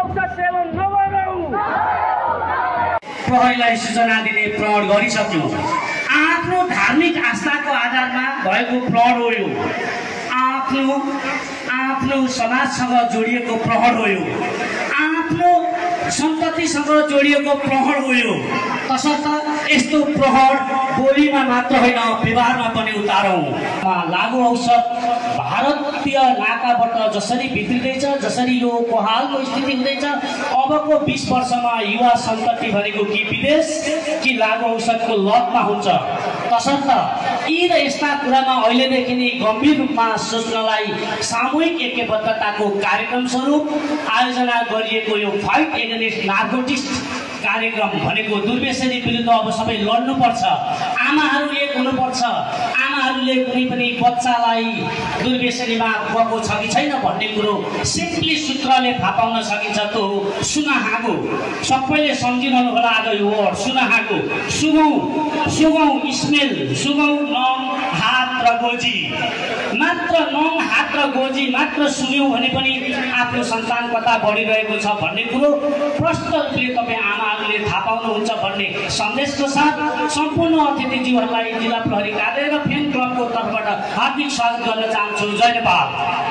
औषध सेवन नगरौँ। प्रहरीलाई सूचना दिने प्रहर गरिसक्यो। आफ्नो धार्मिक आस्थाको आधारमा भएको प्रहर हो यो। आफ्नो समाजसँग जोडिएको प्रहर हो यो। आफ्नो सन्ततिसँग जोडिएको प्रहर हो यो। तसर्थ यस्तो प्रहर बोलीमा मात्र होइन व्यवहारमा पनि उतारौँ। लागु औषध भारतीय नाकाबाट जसरी भित्रिँदैछ, जसरी यो कोहालको स्थिति हुँदैछ, अबको 20 वर्षमा युवा सन्तति भनेको कि विदेश कि लागु औषधको लतमा हुन्छ। तसर्थ यी र यस्ता कुरामा अहिलेदेखि नै गम्भीर रूपमा सोच्नलाई सामूहिक एकबद्धताको कार्यक्रम स्वरूप आयोजना गरिएको यो फाइट एगेन्स्ट नार्कोटिक्स कार्यक्रम भनेको दुर्व्यसनी विरुद्ध अब सबै लड्नुपर्छ। आमाहरू एक हुनुपर्छ। आमाहरूले कुनै पनि बच्चालाई दुर्व्यसनीमा गएको छ कि छैन भन्ने कुरो सिम्पली सूत्रले थाहा पाउन सकिन्छ। त्यो सुनाहागो सबैले सम्झिरहनु होला आज यो वर्ड सुनाहागो। सुगौँ स्मेल, सुगौँ नङ हात र गोजी। मात्र नङ हात र गोजी मात्र सुन्यौँ भने पनि आफ्नो सन्तान कता बढिरहेको छ भन्ने कुरो प्रष्ट रूपले तपाईँ आमाहरूले थाहा पाउनुहुन्छ भन्ने सन्देशको साथ सम्पूर्ण अतिथिज्यूहरूलाई जिल्ला प्रहरी कार्यालय र फ्यान क्लबको तर्फबाट हार्दिक स्वागत गर्न चाहन्छु। जय नेपाल।